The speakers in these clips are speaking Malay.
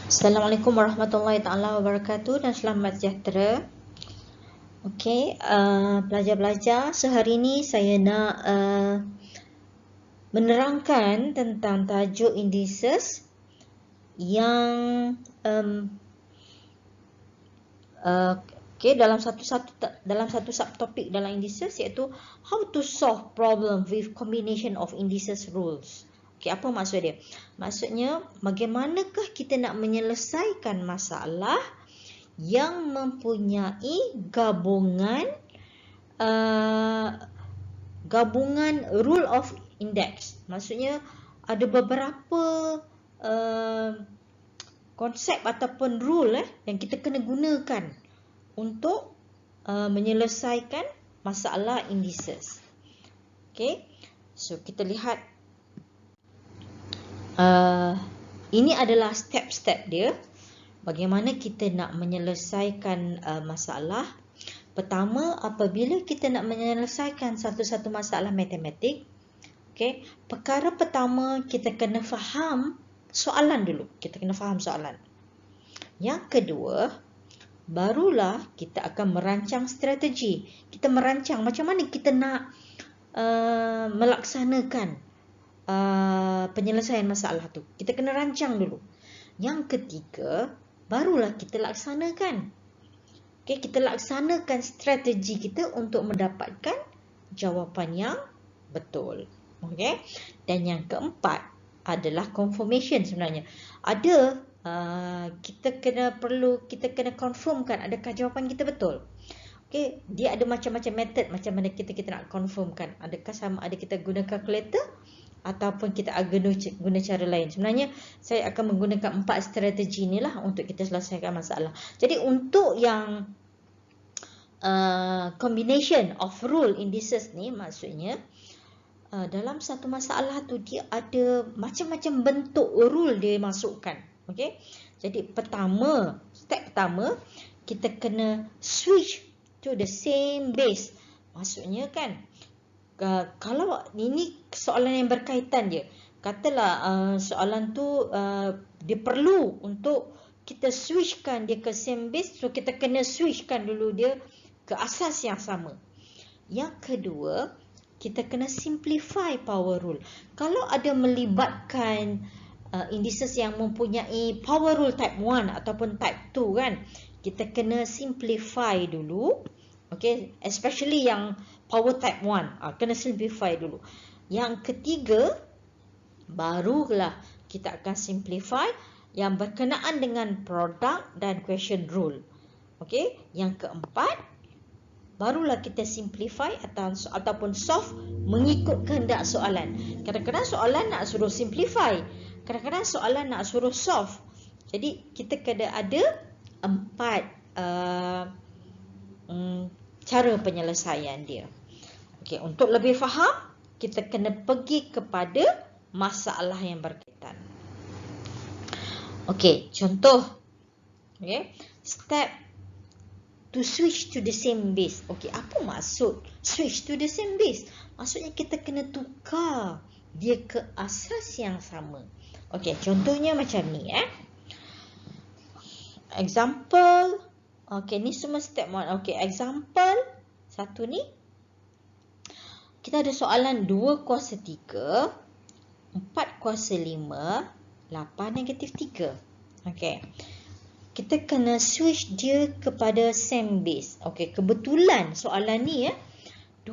Assalamualaikum warahmatullahi taala wabarakatuh dan selamat sejahtera. Okey, pelajar-pelajar, sehari ini saya nak menerangkan tentang tajuk indices yang dalam satu subtopik dalam indices, iaitu how to solve problem with combination of indices rules. Okey, apa maksud dia? Maksudnya bagaimanakah kita nak menyelesaikan masalah yang mempunyai gabungan rule of index. Maksudnya ada beberapa konsep ataupun rule yang kita kena gunakan untuk menyelesaikan masalah indices. Okay, so kita lihat ini adalah step-step dia bagaimana kita nak menyelesaikan masalah. Pertama, apabila kita nak menyelesaikan satu-satu masalah matematik, okay, perkara pertama kita kena faham soalan dulu. Kita kena faham soalan. Yang kedua, barulah kita akan merancang strategi. Kita merancang macam mana kita nak melaksanakan penyelesaian masalah tu. Kita kena rancang dulu. Yang ketiga, barulah kita laksanakan. Okay, kita laksanakan strategi kita untuk mendapatkan jawapan yang betul. Okay, dan yang keempat adalah confirmation sebenarnya. Ada kita kena confirmkan adakah jawapan kita betul. Okay, dia ada macam-macam method macam mana kita nak confirmkan. Adakah sama ada kita guna calculator ataupun kita guna cara lain. Sebenarnya saya akan menggunakan 4 strategi inilah untuk kita selesaikan masalah. Jadi untuk yang combination of rule indices ni, maksudnya dalam satu masalah tu dia ada macam-macam bentuk rule dia masukkan. Okey. Jadi step pertama kita kena switch to the same base. Maksudnya kan kalau ini soalan yang berkaitan je, katalah soalan tu dia perlu untuk kita switchkan dia ke same base, so kita kena switchkan dulu dia ke asas yang sama. Yang kedua, kita kena simplify power rule. Kalau ada melibatkan indices yang mempunyai power rule type 1 ataupun type 2 kan, kita kena simplify dulu. Okay, especially yang power type 1, kena simplify dulu. Yang ketiga, barulah kita akan simplify yang berkenaan dengan product dan question rule. Okay, yang keempat, barulah kita simplify ataupun solve mengikut kehendak soalan. Kadang-kadang soalan nak suruh simplify, kadang-kadang soalan nak suruh solve. Jadi kita kena ada 4 cara penyelesaian dia. Okey, untuk lebih faham, kita kena pergi kepada masalah yang berkaitan. Okey, contoh. Okey, step to switch to the same base. Okey, apa maksud switch to the same base? Maksudnya kita kena tukar dia ke asas yang sama. Okey, contohnya macam ni Example. Okey, ni semua step 1. Okey, example 1 ni. Kita ada soalan 2 kuasa 3, 4 kuasa 5, 8 negatif 3. Okey. Kita kena switch dia kepada same base. Okey, kebetulan soalan ni 2,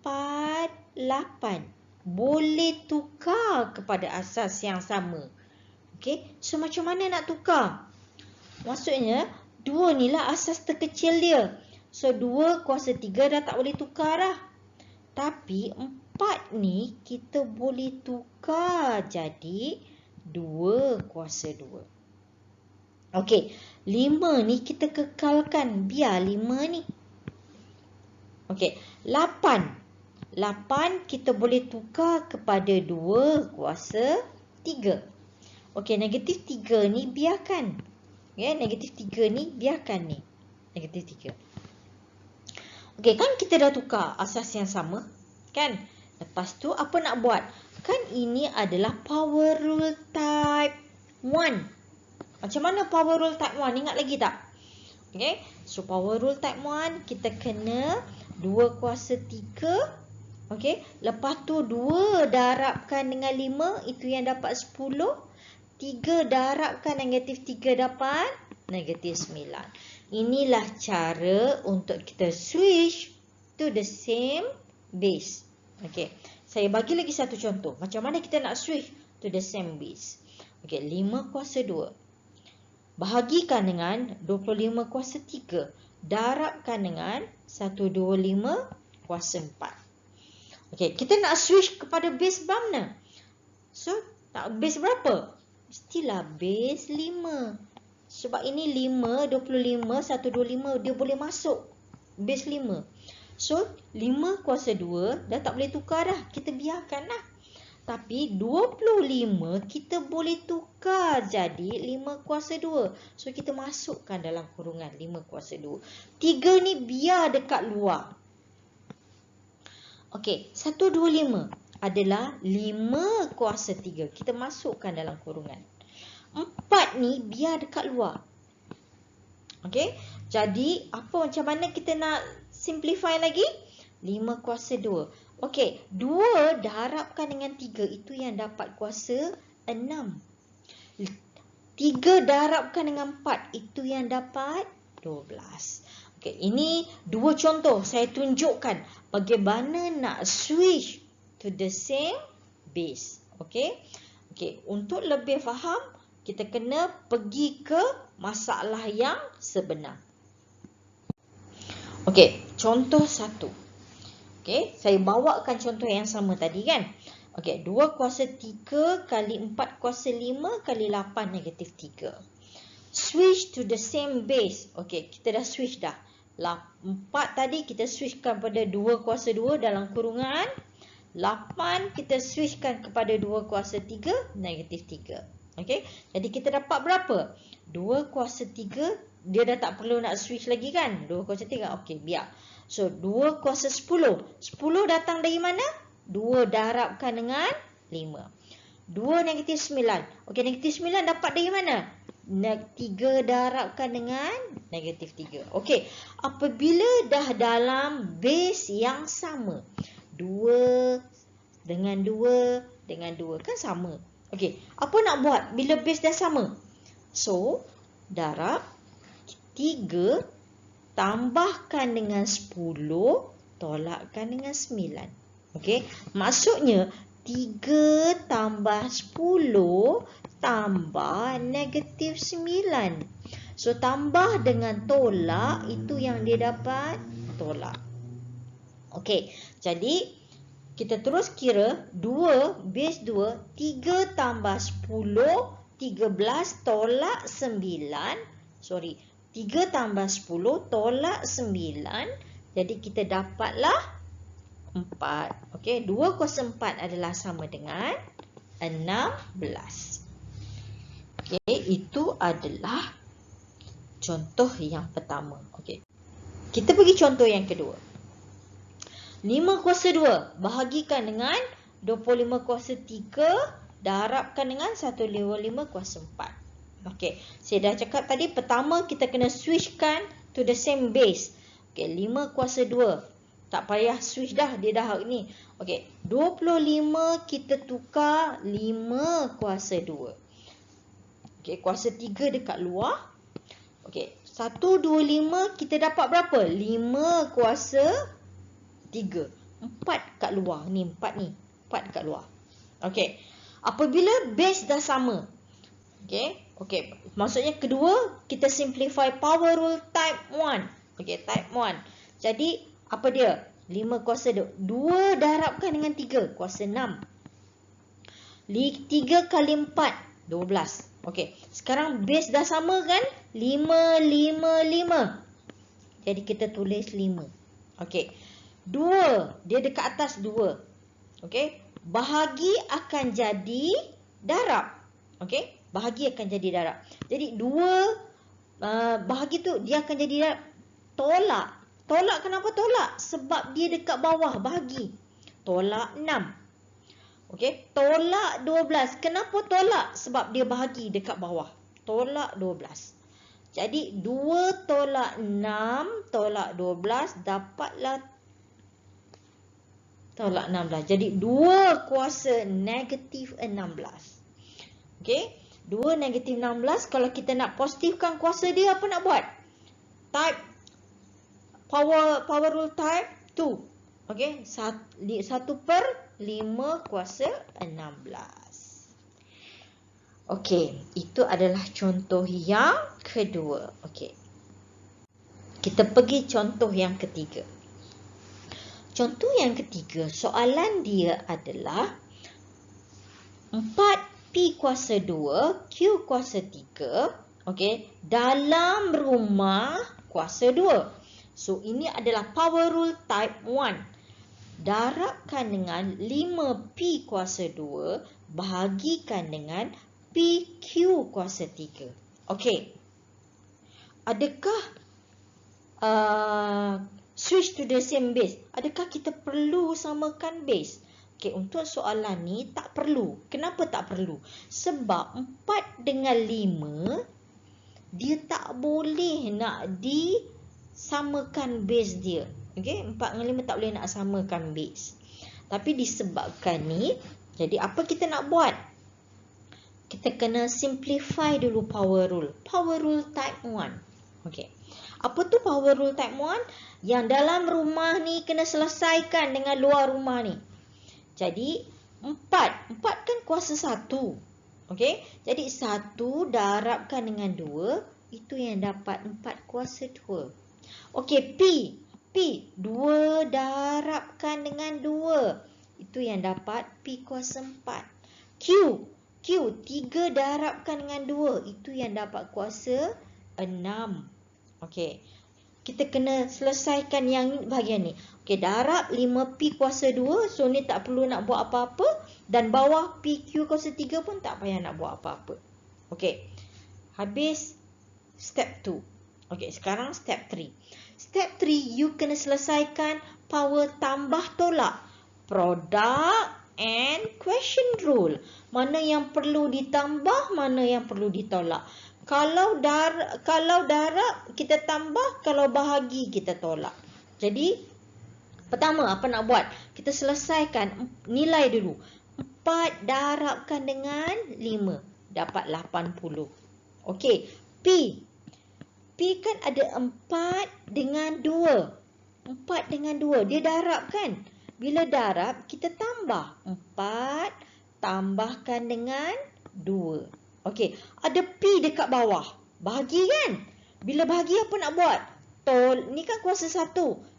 4, 8 boleh tukar kepada asas yang sama. Okey, so macam mana nak tukar? Maksudnya 2 ni lah asas terkecil dia. So 2 kuasa 3 dah tak boleh tukar dah. Tapi 4 ni kita boleh tukar jadi 2 kuasa 2. Okey, 5 ni kita kekalkan, biar 5 ni. Okey, 8 kita boleh tukar kepada 2 kuasa 3. Okey, negatif 3 ni biarkan. Ya, negatif 3 ni biarkan ni. Negatif 3. Okey, kan kita dah tukar asas yang sama, kan? Lepas tu apa nak buat? Kan ini adalah power rule type 1. Macam mana power rule type 1? Ingat lagi tak? Okay. So power rule type 1 kita kena 2 kuasa 3. Okay. Lepas tu 2 darabkan dengan 5. Itu yang dapat 10. 3 darabkan negatif 3 dapat negatif 9. Inilah cara untuk kita switch to the same base. Okay. Saya bagi lagi satu contoh. Macam mana kita nak switch to the same base. Okay. 5 kuasa 2. Bahagikan dengan 25 kuasa 3. Darabkan dengan 125 kuasa 4. Okay. Kita nak switch kepada base mana? So, nak base berapa? Mestilah base 5. Sebab ini 5, 25, 125 dia boleh masuk base 5. So 5 kuasa 2 dah tak boleh tukar dah. Kita biarkan lah. Tapi 25 kita boleh tukar jadi 5 kuasa 2. So kita masukkan dalam kurungan 5 kuasa 2. 3 ni biar dekat luar. Okey, 125 adalah 5 kuasa 3. Kita masukkan dalam kurungan. 4 ni biar dekat luar. Okey. Jadi, macam mana kita nak simplify lagi? 5 kuasa 2. Okey. 2 darabkan dengan 3. Itu yang dapat kuasa 6. 3 darabkan dengan 4. Itu yang dapat 12. Okey. Ini 2 contoh. Saya tunjukkan bagaimana nak switch to the same base. Okey. Okey. Untuk lebih faham, kita kena pergi ke masalah yang sebenar. Okey, contoh 1. Okey, saya bawakan contoh yang sama tadi kan. Okey, 2 kuasa 3 kali 4 kuasa 5 kali 8 negatif 3. Switch to the same base. Okey, kita dah switch dah. 4 tadi kita switchkan pada 2 kuasa 2 dalam kurungan. 8 kita switchkan kepada 2 kuasa 3 negatif 3. Okey, jadi kita dapat berapa? 2 kuasa 3, dia dah tak perlu nak switch lagi kan? 2 kuasa 3, okey, biar. So, 2 kuasa 10. 10 datang dari mana? 2 darabkan dengan 5. 2 negatif 9. Okey, negatif 9 dapat dari mana? 3 darabkan dengan negatif 3. Okey, apabila dah dalam base yang sama, 2 dengan 2 dengan 2 kan sama. Okey, apa nak buat bila base dah sama? So, darab 3 tambahkan dengan 10 tolakkan dengan 9. Okey, maksudnya 3 tambah 10 tambah negatif 9. So, tambah dengan tolak, itu yang dia dapat tolak. Okey, jadi kita terus kira 2, base 2, 3 tambah 10, 13 tolak 9. 3 tambah 10 tolak 9. Jadi kita dapatlah 4. Okey, 2 kuasa 4 adalah sama dengan 16. Okey, itu adalah contoh yang pertama. Okey, kita pergi contoh yang kedua. 5 kuasa 2 bahagikan dengan 25 kuasa 3 darabkan dengan 155 kuasa 4. Okey, saya dah cakap tadi pertama kita kena switchkan to the same base. Okey, 5 kuasa 2. Tak payah switch dah, dia dah ni. Okey, 25 kita tukar 5 kuasa 2. Okey, kuasa 3 dekat luar. Okey, 125 kita dapat berapa? 5 kuasa 3. 4 kat luar. Ni 4 ni. 4 kat luar. Okey. Apabila base dah sama. Okey. Okey. Maksudnya kedua, kita simplify power rule type 1. Okey, type 1. Jadi, apa dia? 5 kuasa 2. 2 darabkan dengan 3. Kuasa 6. 3 kali 4. 12. Okey. Sekarang base dah sama kan? 5, 5, 5. Jadi, kita tulis 5. Okey. 2, dia dekat atas 2. Okey, bahagi akan jadi darab. Okey, bahagi akan jadi darab. Jadi 2 bahagi tu dia akan jadi darab. Tolak. Tolak kenapa tolak? Sebab dia dekat bawah bahagi. Tolak 6. Okey, tolak 12. Kenapa tolak? Sebab dia bahagi dekat bawah. tolak 12. Jadi 2 tolak 6 tolak 12 dapatlah tolak 16. Jadi 2 kuasa negatif 16. Okey, 2 negatif 16. Kalau kita nak positifkan kuasa dia, apa nak buat? Type power rule type 2. Okey, 1/5 kuasa 16. Okey, itu adalah contoh yang kedua. Okey. Kita pergi contoh yang ketiga. Contoh yang ketiga, soalan dia adalah 4P kuasa 2, Q kuasa 3, okey, dalam rumah kuasa 2. So, ini adalah power rule type 1. Darabkan dengan 5P kuasa 2, bahagikan dengan PQ kuasa 3. Okey. Adakah switch to the same base? Adakah kita perlu samakan base? Okey, untuk soalan ni tak perlu. Kenapa tak perlu? Sebab 4 dengan 5 dia tak boleh nak disamakan base dia. Okey, 4 dengan 5 tak boleh nak samakan base. Tapi disebabkan ni, jadi apa kita nak buat? Kita kena simplify dulu power rule. Power rule type 1. Okey. Apa tu power rule type 1? Yang dalam rumah ni kena selesaikan dengan luar rumah ni. Jadi 4 kan kuasa 1. Okey. Jadi 1 darabkan dengan 2, itu yang dapat 4 kuasa 2. Okey, P 2 darabkan dengan 2, itu yang dapat P kuasa 4. Q 3 darabkan dengan 2, itu yang dapat kuasa 6. Okey. Kita kena selesaikan yang bahagian ni. Okey, darab 5P kuasa 2. So, ni tak perlu nak buat apa-apa. Dan bawah PQ kuasa 3 pun tak payah nak buat apa-apa. Okey. Habis step 2. Okey, sekarang step 3. Step 3, you kena selesaikan power tambah tolak. Product and question rule. Mana yang perlu ditambah, mana yang perlu ditolak. Kalau darab kita tambah, kalau bahagi kita tolak. Jadi pertama apa nak buat? Kita selesaikan nilai dulu. 4 darabkan dengan 5 dapat 80. Okey, P kan ada 4 dengan 2. 4 dengan 2 dia darab kan? Bila darab, kita tambah. 4 tambahkan dengan 2. Okey, ada P dekat bawah. Bahagi kan? Bila bahagi apa nak buat? Ni kan kuasa 1.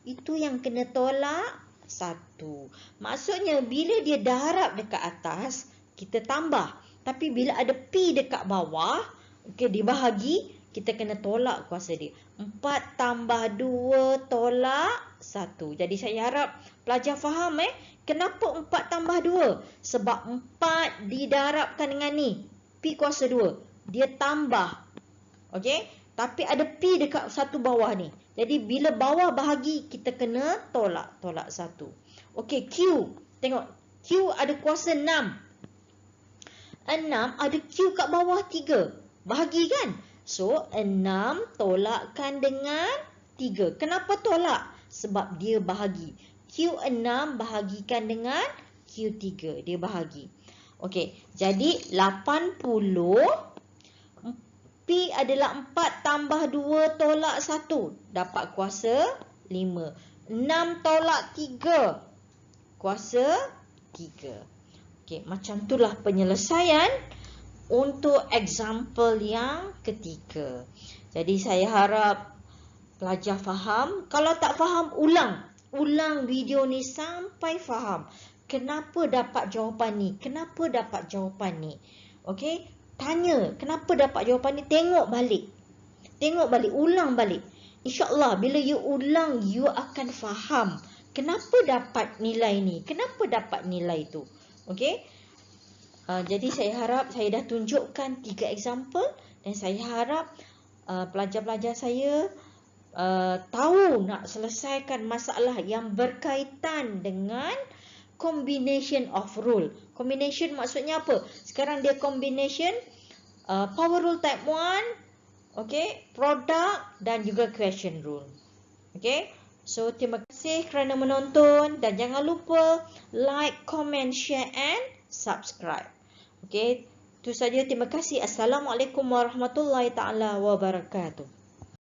Itu yang kena tolak 1. Maksudnya, bila dia darab dekat atas, kita tambah. Tapi bila ada P dekat bawah, okey, dibahagi, kita kena tolak kuasa dia. 4 tambah 2 tolak 1. Jadi saya harap pelajar faham kenapa 4 tambah 2? Sebab 4 didarabkan dengan ni. P kuasa 2. Dia tambah. Okey? Tapi ada P dekat satu bawah ni. Jadi bila bawah bahagi, kita kena tolak 1. Okey, Q. Tengok. Q ada kuasa 6. 6 ada Q kat bawah 3. Bahagi kan? So, 6 tolakkan dengan 3. Kenapa tolak? Sebab dia bahagi. Q6 bahagikan dengan Q3. Dia bahagi. Okey, jadi 80. P adalah 4 tambah 2 tolak 1. Dapat kuasa 5. 6 tolak 3. Kuasa 3. Okey, macam itulah penyelesaian untuk example yang ketiga. Jadi saya harap pelajar faham. Kalau tak faham, ulang video ni sampai faham. Kenapa dapat jawapan ni? Kenapa dapat jawapan ni? Okey, tanya kenapa dapat jawapan ni, tengok balik. Ulang balik. InsyaAllah bila you ulang, you akan faham kenapa dapat nilai ni, kenapa dapat nilai tu. Okey. Jadi saya harap saya dah tunjukkan 3 example dan saya harap pelajar-pelajar saya tahu nak selesaikan masalah yang berkaitan dengan combination of rule. Combination maksudnya apa? Sekarang dia combination power rule type 1, okay, product dan juga question rule. Okay, so terima kasih kerana menonton dan jangan lupa like, comment, share and subscribe. Okay, itu saja. Terima kasih. Assalamualaikum warahmatullahi taala wabarakatuh.